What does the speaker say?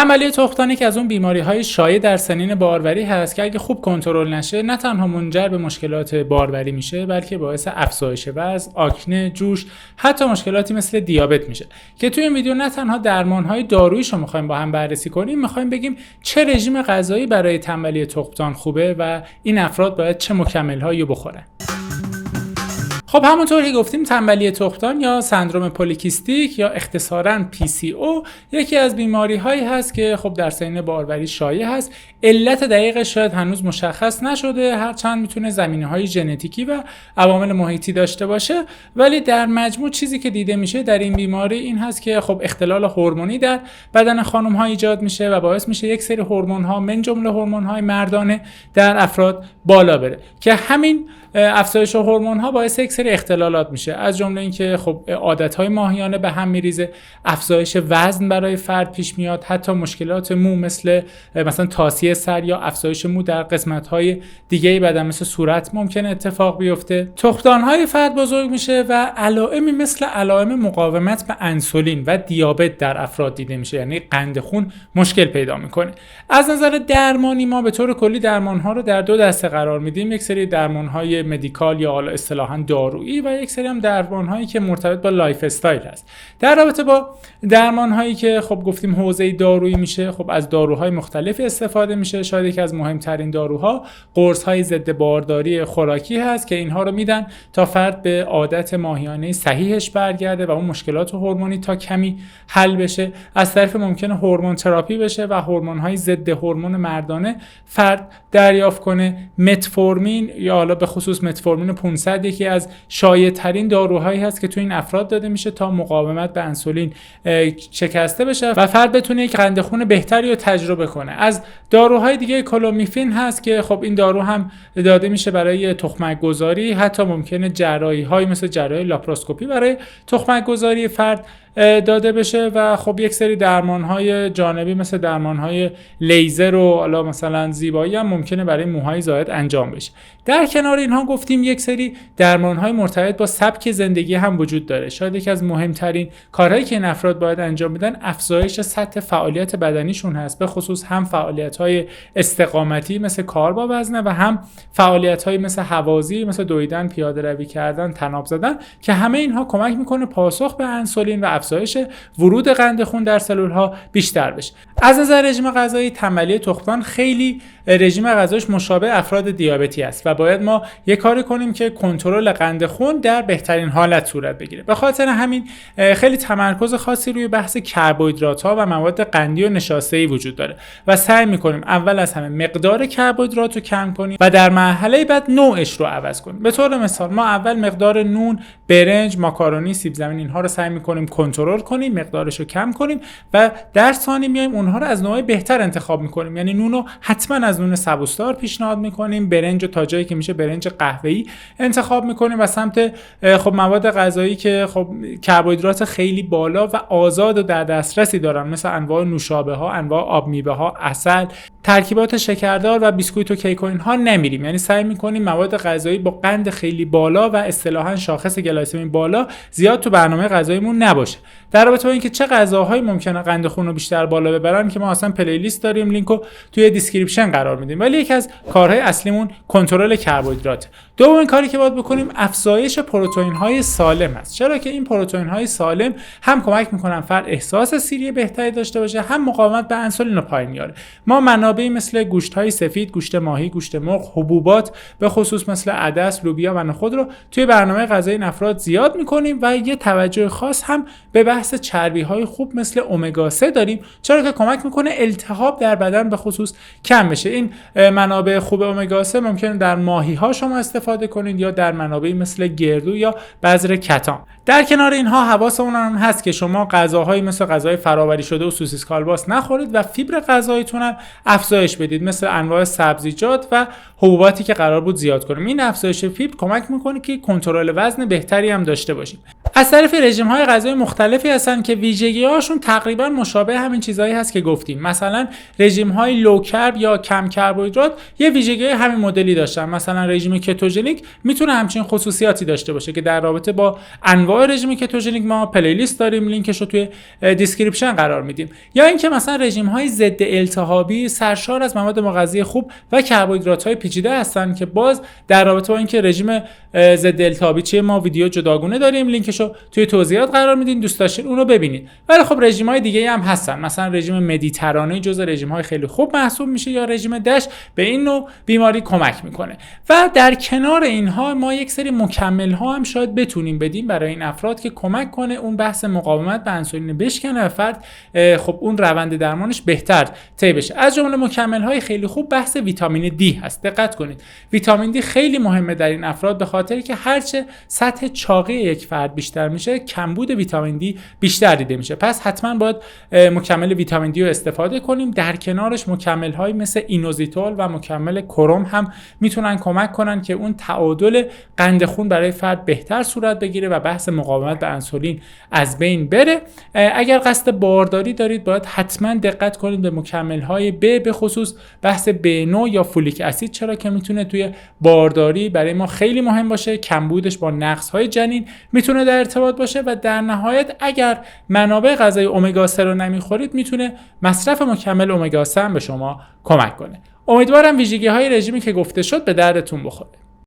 تنبلی تخمدان که از اون بیماری‌های شایع در سنین باروری هست که اگه خوب کنترل نشه نه تنها منجر به مشکلات باروری میشه بلکه باعث افزایش وزن، آکنه، جوش، حتی مشکلاتی مثل دیابت میشه. که توی این ویدیو نه تنها درمان‌های داروییشو می‌خوایم با هم بررسی کنیم، می‌خوایم بگیم چه رژیم غذایی برای تنبلی تخمدان خوبه و این افراد باید چه مکمل‌هایی بخورن. خب همونطور که گفتیم تنبلی تخمدان یا سندرم پلیکیستیک یا اختصاراً PCO یکی از بیماری‌هایی هست که خب در سنین باروری شایع هست. علت دقیقش شاید هنوز مشخص نشده، هرچند میتونه زمینه‌های ژنتیکی و عوامل محیطی داشته باشه، ولی در مجموع چیزی که دیده میشه در این بیماری این هست که خب اختلال هورمونی در بدن خانم‌ها ایجاد میشه و باعث میشه یک سری هورمون‌ها من جمله هورمون‌های مردانه در افراد بالا بره که همین افزایش هورمون‌ها باعث یک سری اختلالات میشه، از جمله اینکه خب عادت‌های ماهیانه به هم میریزه، افزایش وزن برای فرد پیش میاد، حتی مشکلات مو مثلا تاسیه سر یا افزایش مو در قسمت‌های دیگه بدن مثل صورت ممکنه اتفاق بیفته. تخمدان‌های فرد بزرگ میشه و علائمی مثل علائم مقاومت به انسولین و دیابت در افراد دیده میشه، یعنی قند خون مشکل پیدا میکنه. از نظر درمانی ما به طور کلی درمان‌ها رو در دو دسته قرار میدیم، یک سری درمان‌های مدیکال یا حالا اصطلاحاً دارویی و یک سری هم درمان‌هایی که مرتبط با لایف استایل هست. در رابطه با درمان‌هایی که خب گفتیم حوزه دارویی میشه، خب از داروهای مختلفی استفاده میشه. شاید یکی از مهمترین داروها قرص‌های ضد بارداری خوراکی هست که اینها رو میدن تا فرد به عادت ماهیانه صحیحش برگرده و اون مشکلات هورمونی تا کمی حل بشه. از طرف ممکنه هورمون تراپی بشه و هورمون‌های ضد هورمون مردانه فرد دریافت کنه. متفورمین یا حالا به خصوص متفورمین 500 یکی از شایع‌ترین داروهایی هست که تو این افراد داده میشه تا مقاومت به انسولین شکسته بشه و فرد بتونه یک قند خون بهتری رو تجربه کنه. از داروهای دیگه کلومیفین هست که خب این دارو هم داده میشه برای تخمک گذاری، حتی ممکنه جراحی‌های مثل جراحی لاپاروسکوپی برای تخمک گذاری فرد داده بشه و خب یک سری درمان‌های جانبی مثل درمان‌های لیزر و حالا مثلا زیبایی هم ممکنه برای موهای زائد انجام بشه. در کنار اینها گفتیم یک سری درمان‌های مرتبط با سبک زندگی هم وجود داره. شاید یکی از مهمترین کارهایی که این افراد باید انجام بدن افزایش سطح فعالیت بدنیشون هست، به خصوص هم فعالیت‌های استقامتی مثل کار با وزنه و هم فعالیت‌های مثل هوازی مثل دویدن، پیاده‌روی کردن، طناب زدن که همه اینها کمک می‌کنه پاسخ به انسولین و افزایش ورود قند خون در سلول‌ها بیشتر بشه. از نظر رژیم غذایی تنبلی تخمدان خیلی رژیم غذایش مشابه افراد دیابتی است و باید ما یک کاری کنیم که کنترل قند خون در بهترین حالت صورت بگیره. به خاطر همین خیلی تمرکز خاصی روی بحث کربوهیدرات‌ها و مواد قندی و نشاسته‌ای وجود داره و سعی می‌کنیم اول از همه مقدار کربوهیدرات رو کم کنیم و در مرحله بعد نوعش رو عوض کنیم. به طور مثال ما اول مقدار نون، برنج، ماکارونی، سیب زمینی اینها رو سعی می‌کنیم کنترل کنیم، مقدارش رو کم کنیم و در ثانی میایم اونها رو از نوع بهتر انتخاب می‌کنیم. یعنی نون رو حتما از نون سبوسدار پیشنهاد می‌کنیم، برنج تا جایی که میشه برنج قهوه‌ای انتخاب می‌کنیم و سمت خب مواد غذایی که خب کربوهیدرات خیلی بالا و آزاد و در دسترسی دارن مثل انواع نوشابه‌ها، انواع آب میوه‌ها، عسل، ترکیبات شکردار و بیسکویت و کیک و اینها نمیریم. یعنی سعی می‌کنیم مواد غذایی با قند خیلی بالا و اصطلاحاً شاخص گلایسمی بالا زیاد تو برنامه غذاییمون نباشه. در رابطه با اینکه چه غذاهایی ممکنه قند خون رو بیشتر بالا ببرن که ما اصلا پلیلیست داریم، لینکو توی دیسکریپشن قرار میدیم، ولی یکی از کارهای اصلیمون کنترل کربوهیدرات. دومین کاری که باید بکنیم افزایش پروتئین‌های سالم است، چرا که این پروتئین‌های سالم هم کمک می‌کنن فرد احساس سیری بهتری داشته باشه، هم مقاومت به انسولین رو پایین میاره. ما منابعی مثل گوشت‌های سفید، گوشت ماهی، گوشت مرغ، حبوبات به خصوص مثل عدس، لوبیا و نخود رو توی برنامه غذایی این افراد زیاد می‌کنیم و یه توجه خاص هم به بحث چربی‌های خوب مثل امگا 3 داریم، چرا که کمک می‌کنه التهاب در بدن به خصوص کم بشه. این منابع خوب امگا 3 ممکنه در ماهی‌ها شما استفاده کنید یا در منابعی مثل گردو یا بذر کتان. در کنار اینها حواسمون هم هست که شما غذاهایی مثل غذای فرآوری شده و سوسیس کالباس نخورید و فیبر غذاییتون هم افزایش بدید مثل انواع سبزیجات و حبوباتی که قرار بود زیاد کنیم. این افزایش فیبر کمک می‌کنه که کنترل وزن بهتری بهتری هم داشته باشیم. از طرف رژیم‌های غذایی مختلفی هستن که ویژگی‌هاشون تقریبا مشابه همین چیزایی هست که گفتیم. مثلا رژیم‌های لو کرب یا کم کربوهیدرات یه ویژگی همین مدلی داشتن. مثلا رژیم کتوژنیک میتونه همچین خصوصیاتی داشته باشه که در رابطه با انواع رژیم کتوژنیک ما پلیلیست داریم، لینکش رو توی دیسکریپشن قرار میدیم. یا اینکه مثلا رژیم‌های ضد التهابی سرشار از مواد مغذی خوب و کربوهیدرات‌های پیچیده هستن که باز در رابطه با اینکه رژیم ضد التهابی چیه ما ویدیو جداگونه داریم، لینکش رو توی توضیحات قرار میدین، دوست داشتین اون رو ببینید. ولی خب رژیم‌های دیگه‌ای هم هستن. مثلا رژیم مدیترانه‌ای جزو رژیم‌های خیلی خوب محسوب میشه یا رژیم دش به این نوع بیماری کمک میکنه. و در کنار اینها ما یک سری مکمل‌ها هم شاید بتونیم بدیم برای این افراد که کمک کنه اون بحث مقاومت به انسولین بشکنه و فرد خب اون روند درمانش بهتر طی بشه. از جمله مکمل‌های خیلی خوب بحث ویتامین دی هست. دقت کنید ویتامین دی خیلی مهمه در این افراد به خاطری که هرچه سطح چاقی یک فرد بیشتر میشه کمبود ویتامین دی بیشتر دیده میشه. پس حتما باید مکمل ویتامین دی رو استفاده کنیم. در کنارش مکمل‌های مثل اینوزیتول و مکمل کروم هم میتونن کمک کنن که اون تعادل قند خون برای فرد بهتر صورت بگیره و بحث مقاومت به انسولین از بین بره. اگر قصد بارداری دارید باید حتما دقت کنید به مکمل‌های به خصوص بحث B9 یا فولیک اسید، چرا که میتونه توی بارداری برای ما خیلی مهم باشه. کمبودش با نقص‌های جنین میتونه در ارتباط باشه و در نهایت اگر منابع غذایی امگا 3 رو نمیخورید میتونه مصرف مکمل امگا 3 به شما کمک کنه. امیدوارم ویژگی‌های رژیمی که گفته شد به دردتون بخوره.